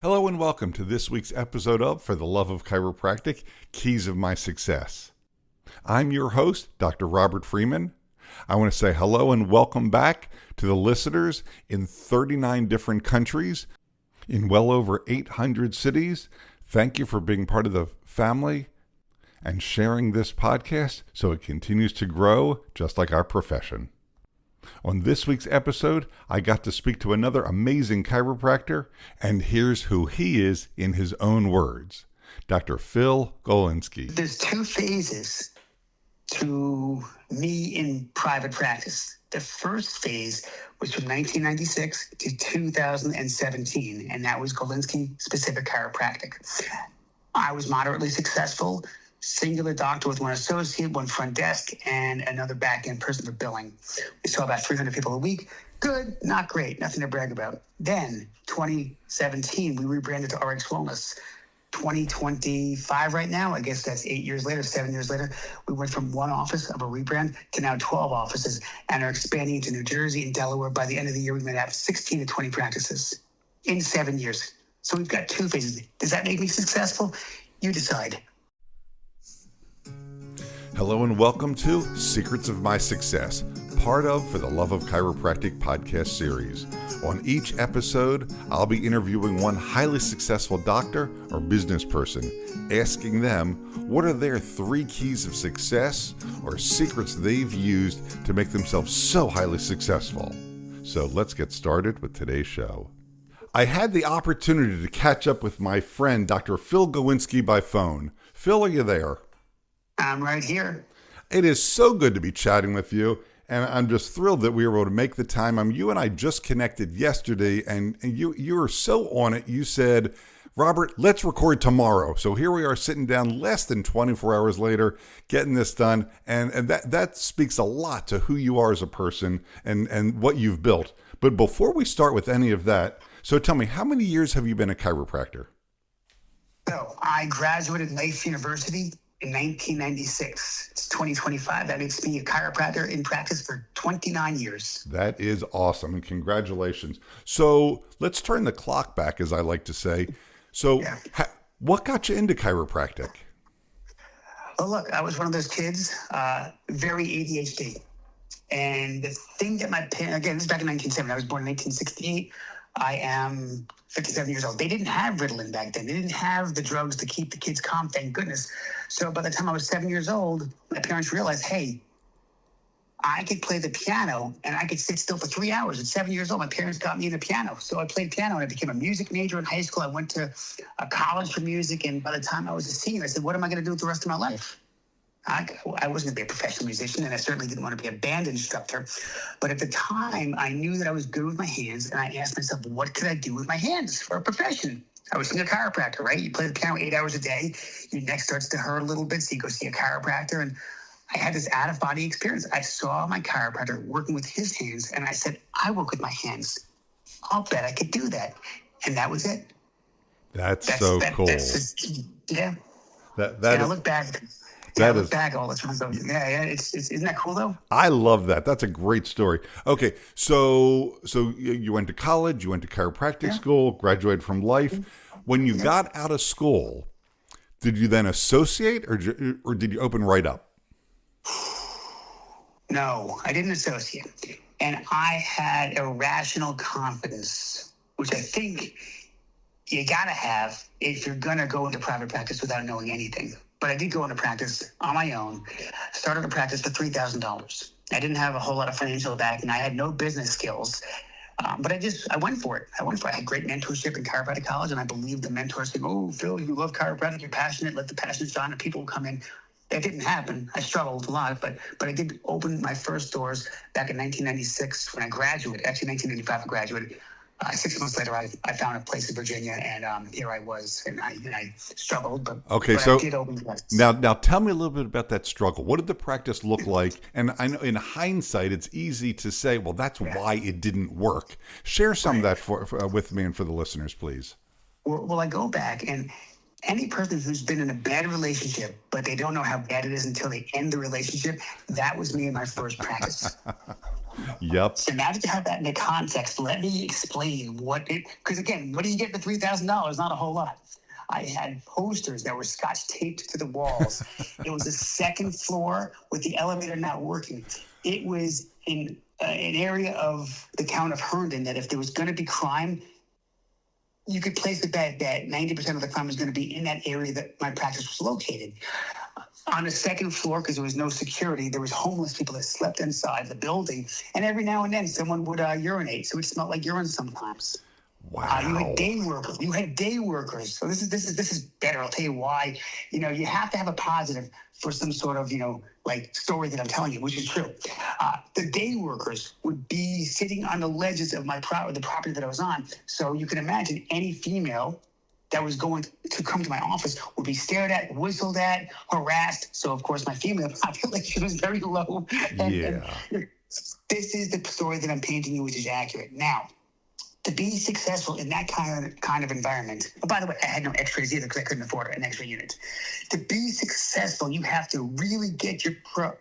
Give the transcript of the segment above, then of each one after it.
Hello and welcome to this week's episode of For the Love of Chiropractic, Keys of My Success. I'm your host, Dr. Robert Freeman. I want to say hello and welcome back to the listeners in 39 different countries, in well over 800 cities. Thank you for being part of the family and sharing this podcast so it continues to grow just like our profession. On this week's episode, I got to speak to another amazing chiropractor, and here's who he is in his own words. Dr. Phil Golinsky. There's two phases to me in private practice. The first phase was from 1996 to 2017, and that was Golinsky specific chiropractic. I was moderately successful. Singular doctor with one associate, one front desk, and another back-end person for billing. We saw about 300 people a week. Good, not great, nothing to brag about. Then, 2017, we rebranded to Rxwellness. 2025 right now, I guess that's 7 years later, we went from one office of a rebrand to now 12 offices and are expanding into New Jersey and Delaware. By the end of the year, we might have 16 to 20 practices in 7 years. So we've got two phases. Does that make me successful? You decide. Hello and welcome to Secrets of My Success, part of For the Love of Chiropractic podcast series. On each episode, I'll be interviewing one highly successful doctor or business person, asking them what are their 3 keys of success or secrets they've used to make themselves so highly successful. So let's get started with today's show. I had the opportunity to catch up with my friend, Dr. Phil Golinsky, by phone. Phil, are you there? I'm right here. It is so good to be chatting with you, and I'm just thrilled that we were able to make the time. You and I just connected yesterday, and you were so on it. You said, Robert, let's record tomorrow. So here we are sitting down less than 24 hours later, getting this done, and that speaks a lot to who you are as a person and what you've built. But before we start with any of that, so tell me, how many years have you been a chiropractor? So I graduated Life University in 1996. It's 2025. That makes me a chiropractor in practice for 29 years. That is awesome, and congratulations. So let's turn the clock back, as I like to say. So what got you into chiropractic? Well, look, I was one of those kids, very ADHD. And the thing that my parents, again, this is back in 1970. I was born in 1968. I am 57 years old. They didn't have Ritalin back then. They didn't have the drugs to keep the kids calm, thank goodness. So by the time I was 7 years old, my parents realized, hey, I could play the piano and I could sit still for 3 hours. At 7 years old, my parents got me into piano. So I played piano and I became a music major in high school. I went to a college for music. And by the time I was a senior, I said, what am I going to do with the rest of my life? I wasn't going to be a professional musician, and I certainly didn't want to be a band instructor. But at the time, I knew that I was good with my hands, and I asked myself, what could I do with my hands for a profession? I was seeing a chiropractor, right? You play the piano 8 hours a day. Your neck starts to hurt a little bit, so you go see a chiropractor. And I had this out-of-body experience. I saw my chiropractor working with his hands, and I said, I work with my hands. I'll bet I could do that. And that was it. That's so cool. Yeah. That I look back. I look back all the time. So, isn't that cool though? I love that. That's a great story. Okay, so you went to college, you went to chiropractic school, graduated from Life. When you got out of school, did you then associate, or did you open right up? No, I didn't associate, and I had irrational confidence, which I think you gotta have if you're gonna go into private practice without knowing anything. But I did go into practice on my own, started a practice for $3,000. I didn't have a whole lot of financial backing. I had no business skills, but I went for it. I had great mentorship in chiropractic college, and I believed the mentors said, oh, Phil, you love chiropractic, you're passionate, let the passion shine, and people will come in. That didn't happen. I struggled a lot, but I did open my first doors back in 1996 when I graduated. Actually, 1995 I graduated. 6 months later, I found a place in Virginia, and here I was, and I struggled, but I did open doors. Now tell me a little bit about that struggle. What did the practice look like? And I know in hindsight, it's easy to say, well, that's why it didn't work. Share some of that with me and for the listeners, please. Well, I go back, and any person who's been in a bad relationship, but they don't know how bad it is until they end the relationship, that was me in my first practice. Yep. So now that you have that in the context, let me explain because again, what do you get for $3,000? Not a whole lot. I had posters that were scotch taped to the walls. It was a second floor with the elevator not working. It was in an area of the town of Herndon that if there was going to be crime, you could place a bet that 90% of the crime was going to be in that area that my practice was located. On the second floor, because there was no security, there was homeless people that slept inside the building. And every now and then someone would urinate. So it smelled like urine sometimes. Wow. You had day workers. So this is better. I'll tell you why. You have to have a positive for some sort of, like story that I'm telling you, which is true. The day workers would be sitting on the ledges of the property that I was on. So you can imagine any female that was going to come to my office would be stared at, whistled at, harassed. So, of course, my female population was very low. And this is the story that I'm painting you, which is accurate. Now, to be successful in that kind of environment, by the way, I had no x-rays either because I couldn't afford an x-ray unit. To be successful, you have to really get your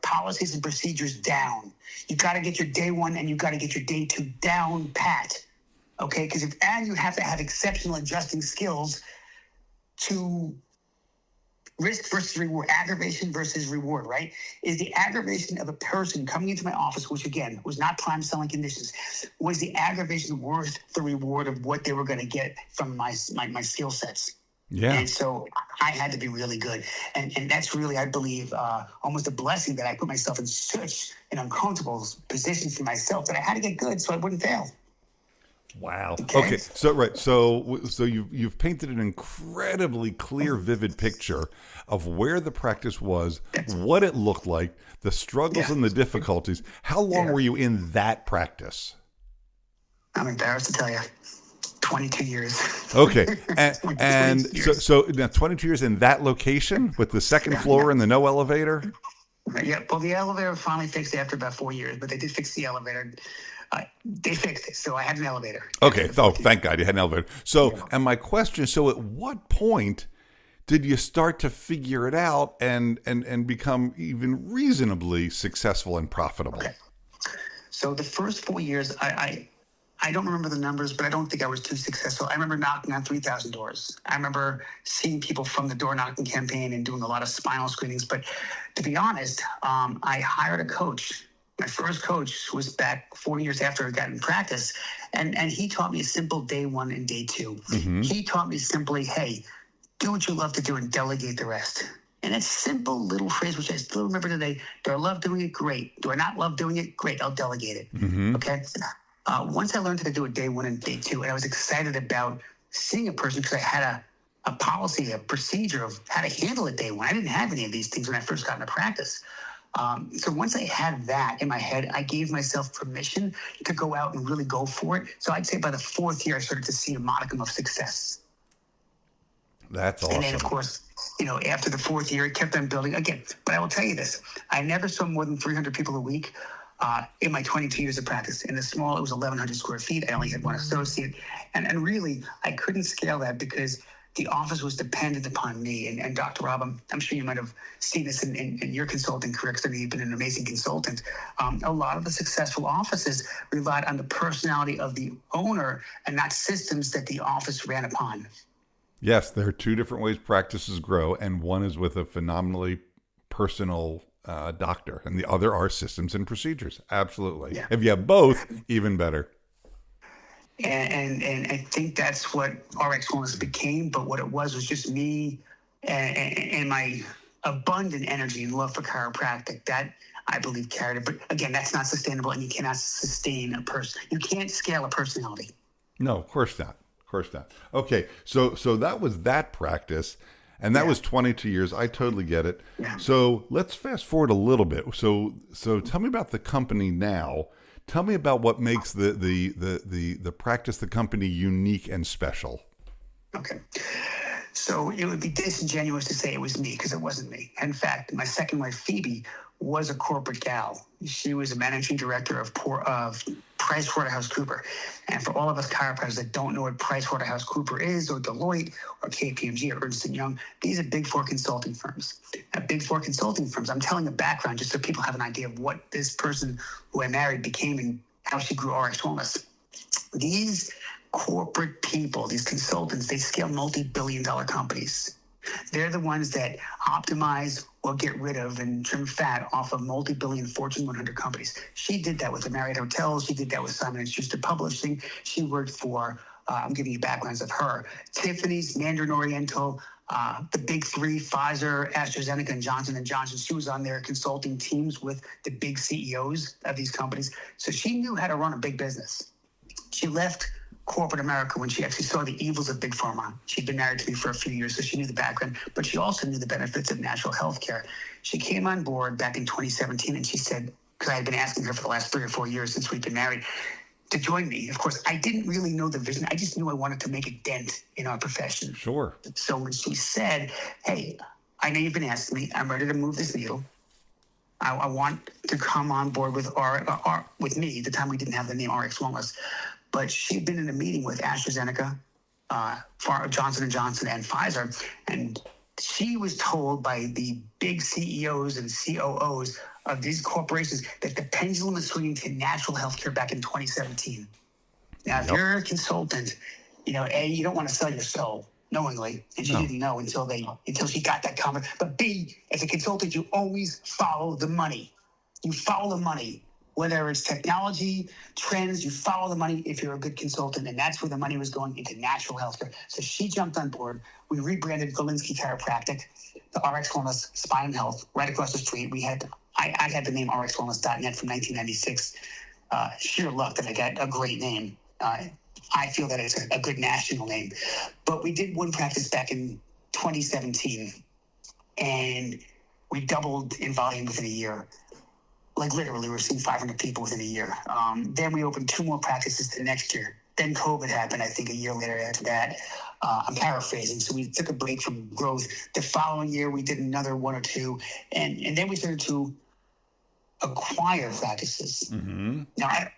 policies and procedures down. You got to get your day one and you got to get your day two down pat. Okay, because you have to have exceptional adjusting skills to risk versus reward, aggravation versus reward, right? Is the aggravation of a person coming into my office, which again was not prime selling conditions, was the aggravation worth the reward of what they were going to get from my skill sets? Yeah. And so I had to be really good. And that's really, I believe, almost a blessing that I put myself in such an uncomfortable position for myself that I had to get good so I wouldn't fail. Wow. Okay. So you've painted an incredibly clear, vivid picture of where the practice was, what it looked like, the struggles and the difficulties. How long were you in that practice? I'm embarrassed to tell you. 22 years. Okay. And so now 22 years in that location with the second floor and the no elevator? Yeah. Well, the elevator finally fixed after about 4 years, but they did fix the elevator. They fixed it, so I had an elevator. Okay, oh, thank God you had an elevator. So, and my question, so at what point did you start to figure it out and become even reasonably successful and profitable? Okay. So the first 4 years, I don't remember the numbers, but I don't think I was too successful. I remember knocking on 3,000 doors. I remember seeing people from the door knocking campaign and doing a lot of spinal screenings. But to be honest, I hired a coach. My first coach was back 4 years after I got in practice, and he taught me a simple day one and day two. Mm-hmm. He taught me simply, hey, do what you love to do and delegate the rest. And that simple little phrase, which I still remember today, do I love doing it? Great. Do I not love doing it? Great. I'll delegate it. Mm-hmm. Okay. Once I learned how to do it day one and day two, and I was excited about seeing a person because I had a policy, a procedure of how to handle it day one. I didn't have any of these things when I first got into practice. So once I had that in my head, I gave myself permission to go out and really go for it. So I'd say by the fourth year, I started to see a modicum of success. That's awesome. And then, of course, after the fourth year, it kept on building again. But I will tell you this, I never saw more than 300 people a week in my 22 years of practice. In the small, it was 1,100 square feet. I only had one associate. And really, I couldn't scale that because the office was dependent upon me. And Dr. Rob, I'm sure you might have seen this in your consulting career, because I know you've been an amazing consultant. A lot of the successful offices relied on the personality of the owner and not systems that the office ran upon. Yes, there are two different ways practices grow, and one is with a phenomenally personal doctor, and the other are systems and procedures. Absolutely. Yeah. If you have both, even better. And I think that's what Rxwellness became, but what it was just me and my abundant energy and love for chiropractic. That, I believe, carried it. But again, that's not sustainable, and you cannot sustain a person. You can't scale a personality. No, of course not. Of course not. Okay, so that was that practice, and that was 22 years. I totally get it. Yeah. So let's fast forward a little bit. So tell me about the company now. Tell me about what makes the practice, the company, unique and special. Okay. So it would be disingenuous to say it was me, because it wasn't me. In fact, my second wife, Phoebe, was a corporate gal. She was a managing director of PricewaterhouseCooper. And for all of us chiropractors that don't know what PricewaterhouseCooper is, or Deloitte, or KPMG, or Ernst & Young, these are Big Four consulting firms. At Big Four consulting firms, I'm telling a background just so people have an idea of what this person who I married became and how she grew RX Wellness. These corporate people, these consultants, they scale multi-billion-dollar companies. They're the ones that optimize or get rid of and trim fat off of multi-billion Fortune 100 companies. She did that with the Marriott Hotels. She did that with Simon & Schuster Publishing. She worked for, I'm giving you backgrounds of her, Tiffany's, Mandarin Oriental, the big three, Pfizer, AstraZeneca, and Johnson & Johnson. She was on their consulting teams with the big CEOs of these companies. So she knew how to run a big business. She left corporate America when she actually saw the evils of big pharma. She'd been married to me for a few years, so she knew the background, but she also knew the benefits of natural health care. She came on board back in 2017, and she said, because I had been asking her for the last 3 or 4 years since we've been married, to join me. Of course, I didn't really know the vision. I just knew I wanted to make a dent in our profession. Sure. So when she said, hey, I know you've been asking me, I'm ready to move this needle. I want to come on board with with me. At the time we didn't have the name RX Wellness. But she'd been in a meeting with AstraZeneca, Johnson & Johnson, and Pfizer, and she was told by the big CEOs and COOs of these corporations that the pendulum is swinging to natural healthcare back in 2017. Now, if you're a consultant, A, you don't want to sell your soul knowingly, and she didn't know until she got that comment. But B, as a consultant, you always follow the money. You follow the money. Whether it's technology, trends, you follow the money if you're a good consultant, and that's where the money was going, into natural healthcare. So she jumped on board. We rebranded Golinsky Chiropractic to Rxwellness Spine and Health right across the street. I had the name rxwellness.net from 1996. Sheer luck that I got a great name. I feel that it's a good national name. But we did one practice back in 2017, and we doubled in volume within a year. Like literally, we're seeing 500 people within a year. Then we opened 2 more practices the next year. Then COVID happened, I think, a year later after that. I'm paraphrasing. So we took a break from growth. The following year, we did another 1 or 2. And then we started to acquire practices. Mm-hmm. Now,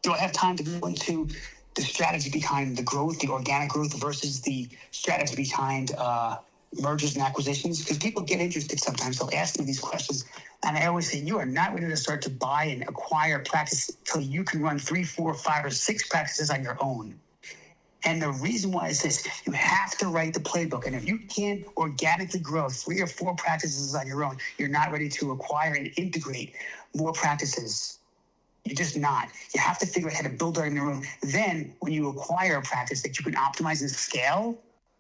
do I have time to go into the strategy behind the growth, the organic growth, versus the strategy behind mergers and acquisitions? Because people get interested sometimes. They'll ask me these questions. And I always say, you are not ready to start to buy and acquire practice until you can run 3, 4, 5, or 6 practices on your own. And the reason why is this: you have to write the playbook. And if you can't organically grow 3 or 4 practices on your own, you're not ready to acquire and integrate more practices. You're just not. You have to figure out how to build it on your own. Then when you acquire a practice that you can optimize and scale,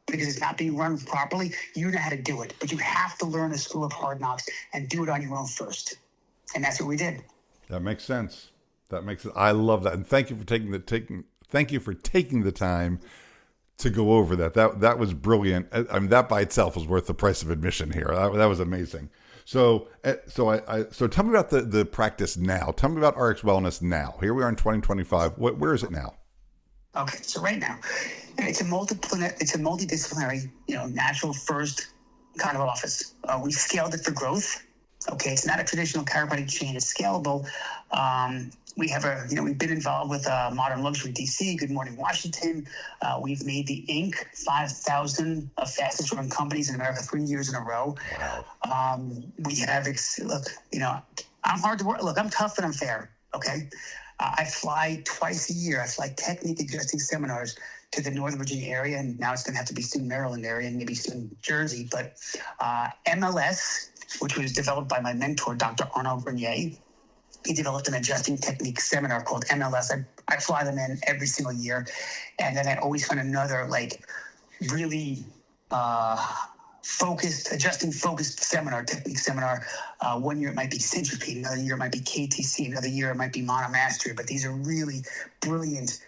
because it's not being run properly, you know how to do it. But you have to learn the school of hard knocks and do it on your own first. And that's what we did. That makes sense. I love that. And thank you for taking the time to go over that. That was brilliant. I mean, that by itself was worth the price of admission here. That was amazing. So tell me about the practice now. Tell me about RX Wellness now. Here we are in 2025. Where is it now? Okay, so right now, it's a multidisciplinary, natural first kind of office. We scaled it for growth. Okay, it's not a traditional chiropractic chain. It's scalable. We've been involved with Modern Luxury DC, Good Morning Washington. We've made the Inc. 5,000 fastest growing companies in America 3 years in a row. We have, I'm hard to work. Look, I'm tough and I'm fair. Okay. I fly twice a year. I fly technique adjusting seminars to the Northern Virginia area, and now it's going to have to be soon Maryland area and maybe soon Jersey. But MLS, which was developed by my mentor, Dr. Arnaud Bernier, he developed an adjusting technique seminar called MLS. I fly them in every single year, and then I always find another really focused seminar, technique seminar. 1 year it might be Centropede, another year it might be KTC, another year it might be Monomastery, but these are really brilliant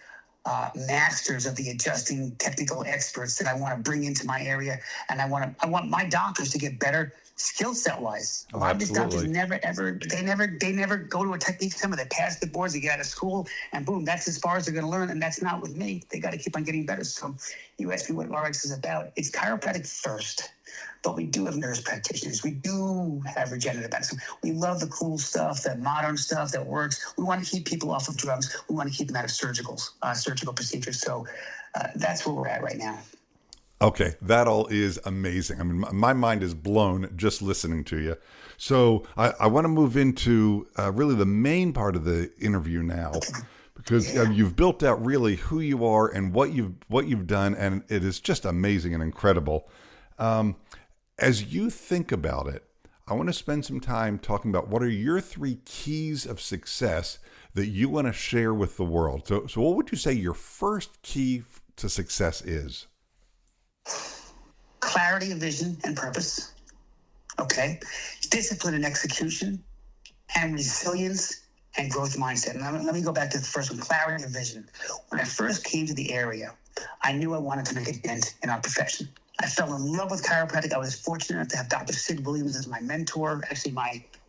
masters of the adjusting technical experts that I want to bring into my area, and I want my doctors to get better skill set wise. A lot of these doctors never go to a technique seminar. They pass the boards, they get out of school, and boom, that's as far as they're going to learn. And that's not with me. They got to keep on getting better. So, you asked me what RX is about. It's chiropractic first, but we do have nurse practitioners. We do have regenerative medicine. We love the cool stuff, the modern stuff that works. We want to keep people off of drugs. We want to keep them out of surgical procedures. So that's where we're at right now. Okay, that all is amazing. I mean, my mind is blown just listening to you. So I want to move into really the main part of the interview now, because you've built out really who you are and what you've done, and it is just amazing and incredible. As you think about it, I want to spend some time talking about what are your 3 keys of success that you want to share with the world. So what would you say your first key to success is? Clarity of vision and purpose. Okay. Discipline and execution, and resilience and growth mindset. And let me go back to the first one, clarity of vision. When I first came to the area, I knew I wanted to make a dent in our profession. I fell in love with chiropractic. I was fortunate enough to have Dr. Sid Williams as my mentor, actually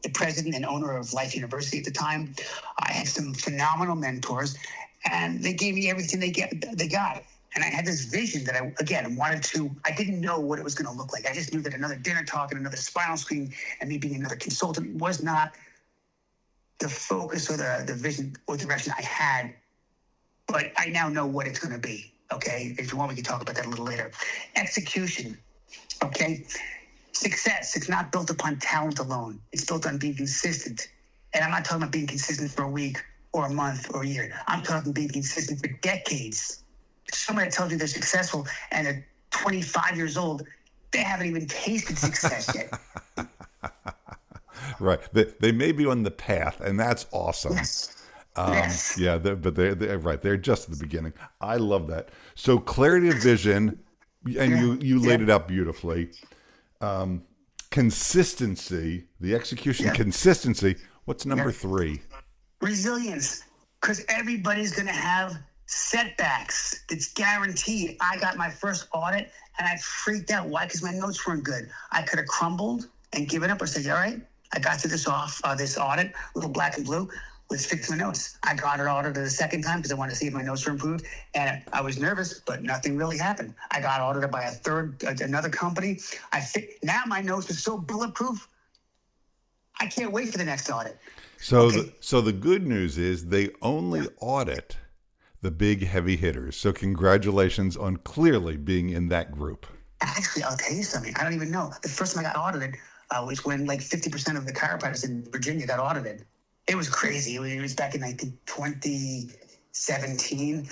the president and owner of Life University at the time. I had some phenomenal mentors, and they gave me everything they got. And I had this vision that I didn't know what it was going to look like. I just knew that another dinner talk and another spinal screen and me being another consultant was not the focus or the vision or direction I had. But I now know what it's going to be. Okay. If you want, we can talk about that a little later. Execution. Okay. Success. It's not built upon talent alone. It's built on being consistent. And I'm not talking about being consistent for a week or a month or a year. I'm talking being consistent for decades. Somebody that tells you they're successful and they're 25 years old, they haven't even tasted success yet. Right. They may be on the path, and that's awesome. Yes. Yeah, but they're right. They're just at the beginning. I love that. So clarity of vision, and you laid it out beautifully. Consistency, the execution consistency. What's number 3? Resilience, because everybody's going to have setbacks. It's guaranteed. I got my first audit and I freaked out. Why? Because my notes weren't good. I could have crumbled and given up or said, all right, I got through this audit, little black and blue, let's fix my notes. I got it audited a second time because I wanted to see if my notes were improved. And I was nervous, but nothing really happened. I got audited by another company. Now my notes are so bulletproof. I can't wait for the next audit. So, so the good news is they only audit the big heavy hitters. So congratulations on clearly being in that group. Actually, I'll tell you something. I don't even know. The first time I got audited was when like 50% of the chiropractors in Virginia got audited. It was crazy. It was back in, I think, 2017.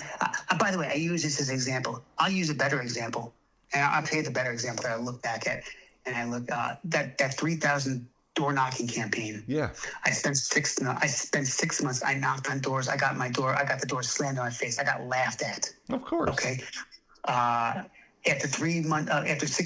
By the way, I use this as an example. I'll use a better example. And I'll tell you the better example that I look back at. And I look, that 3,000 door knocking campaign. Yeah. I spent 6 months. I knocked on doors. I got the door slammed on my face. I got laughed at. Of course. Okay. After 6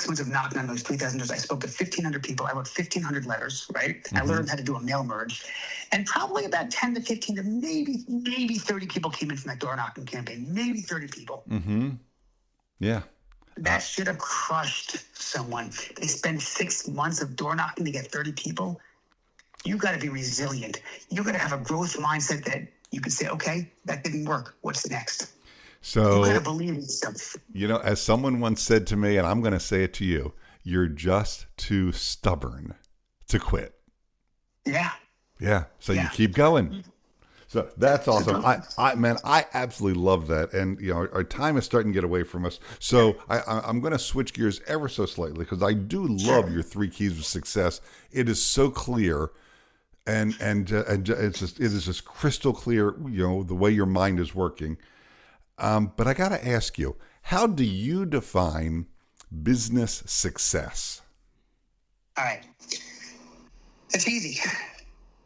months of knocking on those 3,000 doors, I spoke to 1,500 people. I wrote 1,500 letters, right? Mm-hmm. I learned how to do a mail merge. And probably about 10 to 15 to maybe 30 people came in from that door knocking campaign. Maybe 30 people. Mm-hmm. Yeah. That should have crushed someone. They spend 6 months of door knocking to get 30 people. You got to be resilient. You got to have a growth mindset that you can say, okay, that didn't work. What's next? So, you got to believe in yourself. You know, as someone once said to me, and I'm going to say it to you, you're just too stubborn to quit. Yeah. Yeah. So you keep going. So that's awesome. I absolutely love that. And, you know, our time is starting to get away from us. So I'm going to switch gears ever so slightly because I do love your 3 keys of success. It is so clear and it is just crystal clear, you know, the way your mind is working. But I got to ask you, how do you define business success? All right. It's easy.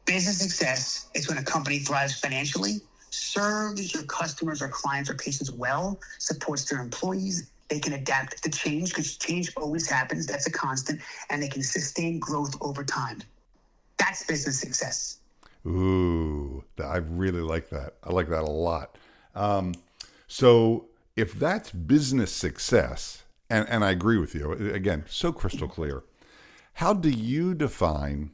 Business success is when a company thrives financially, serves your customers or clients or patients well, supports their employees. They can adapt to change because change always happens. That's a constant. And they can sustain growth over time. That's business success. Ooh, I really like that. I like that a lot. So if that's business success, and I agree with you, again, so crystal clear, how do you define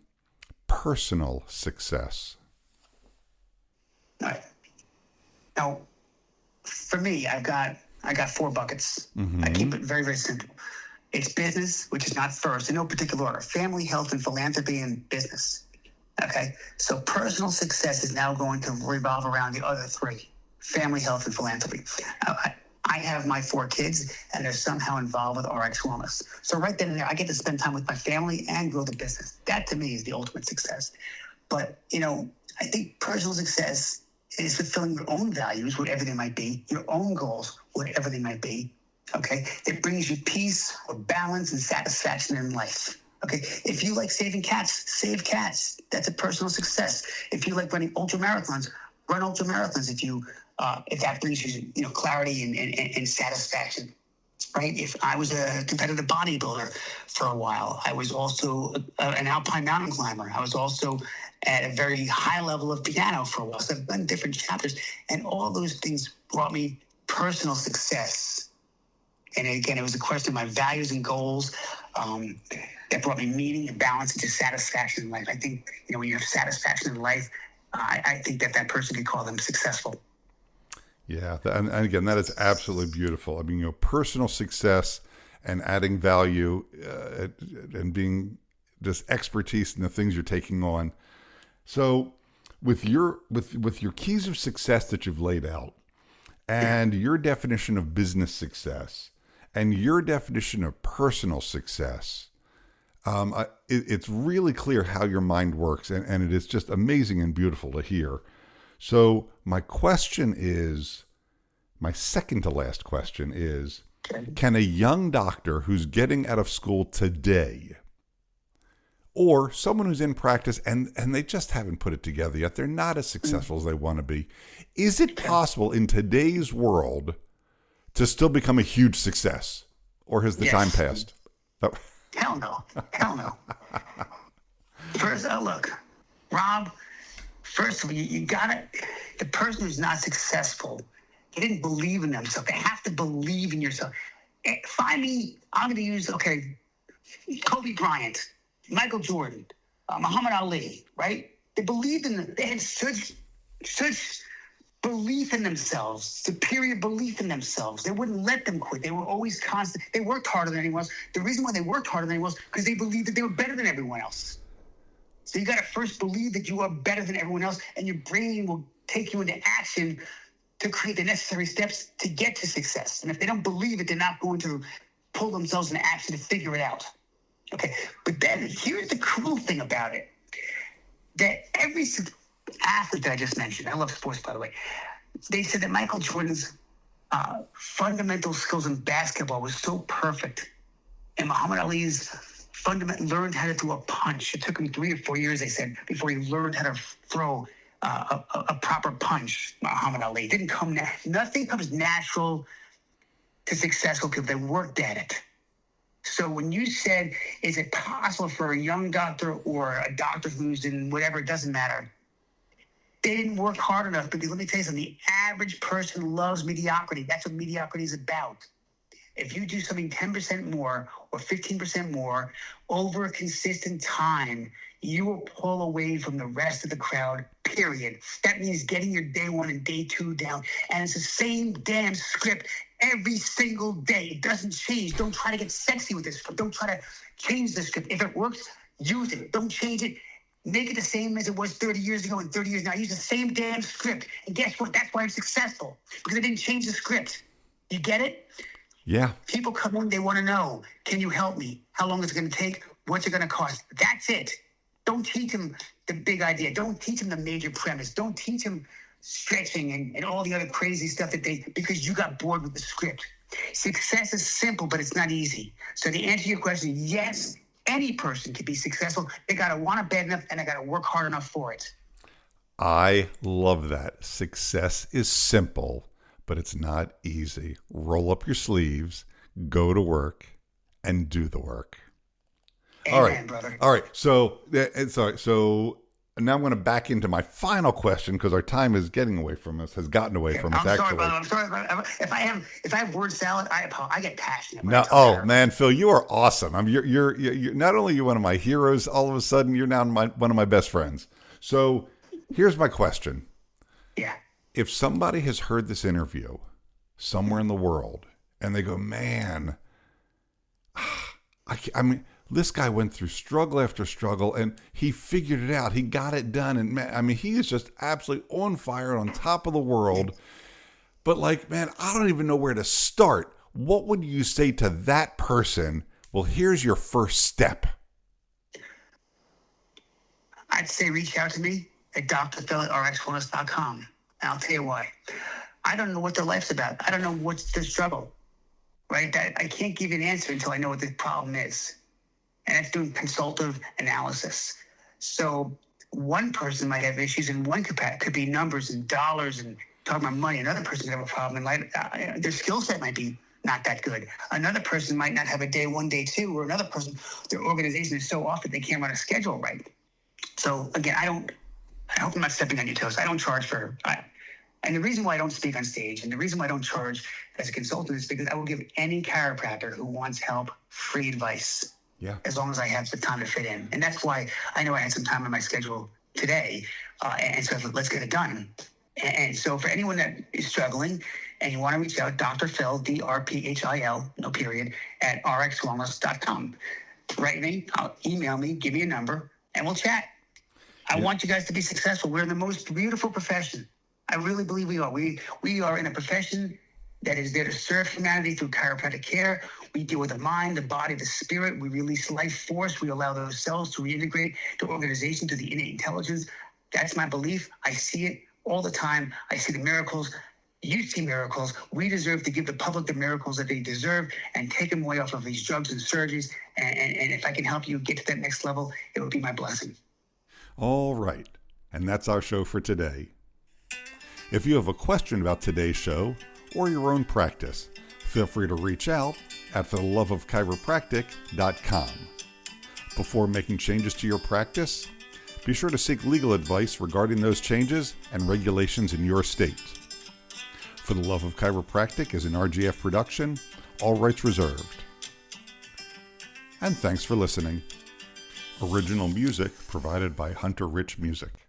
personal success? All right. Now, for me, I've got I got 4 buckets. Mm-hmm. I keep it very, very simple. It's business, which is not first, in no particular order. Family, health, and philanthropy, and business. Okay? So personal success is now going to revolve around the other 3. Family, health, and philanthropy. I have my 4 kids, and they're somehow involved with RX Wellness. So right then and there, I get to spend time with my family and grow the business. That, to me, is the ultimate success. But, I think personal success is fulfilling your own values, whatever they might be, your own goals, whatever they might be. Okay? It brings you peace or balance and satisfaction in life. Okay? If you like saving cats, save cats. That's a personal success. If you like running ultra marathons, run ultra marathons. If that brings you, clarity and satisfaction, right? If I was a competitive bodybuilder for a while, I was also an alpine mountain climber. I was also at a very high level of piano for a while. So I've done different chapters, and all those things brought me personal success. And again, it was a question of my values and goals that brought me meaning and balance and just satisfaction in life. I think, when you have satisfaction in life, I think that person could call them successful. Yeah. And again, that is absolutely beautiful. I mean, personal success and adding value and being just expertise in the things you're taking on. So with your keys of success that you've laid out and your definition of business success and your definition of personal success, it's really clear how your mind works, and it is just amazing and beautiful to hear. So my second to last question is, can a young doctor who's getting out of school today, or someone who's in practice and they just haven't put it together yet, they're not as successful as they want to be, is it possible in today's world to still become a huge success? Or has the time passed? Oh. Hell no. Hell no. First, look, Rob, first of all, you gotta, the person who's not successful, they didn't believe in themselves. They have to believe in yourself. Find me, I'm going to use, Kobe Bryant, Michael Jordan, Muhammad Ali, right? They believed in them. They had such belief in themselves, superior belief in themselves. They wouldn't let them quit. They were always constant. They worked harder than anyone else. The reason why they worked harder than anyone else because they believed that they were better than everyone else. So you got to first believe that you are better than everyone else, and your brain will take you into action to create the necessary steps to get to success. And if they don't believe it, they're not going to pull themselves into action to figure it out. Okay, but then here's the cool thing about it, that every athlete that I just mentioned, I love sports, by the way, they said that Michael Jordan's fundamental skills in basketball was so perfect, and Muhammad Ali's learned how to throw a punch. It took him 3 or 4 years, they said, before he learned how to throw a proper punch. Muhammad Ali didn't come. Nothing comes natural to successful people. They worked at it. So when you said, is it possible for a young doctor or a doctor who's in whatever, it doesn't matter, they didn't work hard enough? Because let me tell you something, the average person loves mediocrity. That's what mediocrity is about. If you do something 10% more or 15% more over a consistent time, you will pull away from the rest of the crowd, period. That means getting your day 1 and day 2 down. And it's the same damn script every single day. It doesn't change. Don't try to get sexy with this script. Don't try to change the script. If it works, use it. Don't change it. Make it the same as it was 30 years ago and 30 years now. Use the same damn script. And guess what? That's why I'm successful. Because I didn't change the script. You get it? Yeah. People come in, they want to know, can you help me? How long is it going to take? What's it going to cost? That's it. Don't teach them the big idea. Don't teach them the major premise. Don't teach them stretching and all the other crazy stuff because you got bored with the script. Success is simple, but it's not easy. So to answer your question, yes, any person can be successful. They got to want it bad enough, and they got to work hard enough for it. I love that. Success is simple, but it's not easy. Roll up your sleeves, go to work, and do the work. Amen, all right, brother. All right. So now I'm going to back into my final question because our time is getting away from us, has gotten away from us. Sorry, brother. I'm sorry. If I have word salad, I get passionate. No, man, Phil, you are awesome. You're not only are you one of my heroes, all of a sudden you're now one of my best friends. So here's my question. Yeah. If somebody has heard this interview somewhere in the world, and they go, man, I mean, this guy went through struggle after struggle, and he figured it out. He got it done, and man, I mean, he is just absolutely on fire, on top of the world. But like, man, I don't even know where to start. What would you say to that person? Well, here's your first step. I'd say reach out to me at drphil@rxwellness.com. And I'll tell you why. I don't know what their life's about. I don't know what's the struggle, right? I can't give you an answer until I know what the problem is. And that's doing consultative analysis. So one person might have issues in one capacity. Could be numbers and dollars and talking about money. Another person could have a problem. And their skill set might be not that good. Another person might not have a day one, day two, or another person, their organization is so off that they can't run a schedule right. So again, I hope I'm not stepping on your toes. I don't charge and the reason why I don't speak on stage and the reason why I don't charge as a consultant is because I will give any chiropractor who wants help free advice. Yeah. As long as I have the time to fit in. And that's why I know I had some time on my schedule today. And so let's get it done. And so for anyone that is struggling and you want to reach out, Dr. Phil, DRPHIL, no period, at rxwellness.com. Write me, email me, give me a number, and we'll chat. I want you guys to be successful. We're in the most beautiful profession. I really believe we are. We are in a profession that is there to serve humanity through chiropractic care. We deal with the mind, the body, the spirit. We release life force. We allow those cells to reintegrate to organization, to the innate intelligence. That's my belief. I see it all the time. I see the miracles. You see miracles. We deserve to give the public the miracles that they deserve and take them away off of these drugs and surgeries. And if I can help you get to that next level, it would be my blessing. All right. And that's our show for today. If you have a question about today's show or your own practice, feel free to reach out at fortheloveofchiropractic.com. Before making changes to your practice, be sure to seek legal advice regarding those changes and regulations in your state. For the Love of Chiropractic is an RGF production, all rights reserved. And thanks for listening. Original music provided by Hunter Rich Music.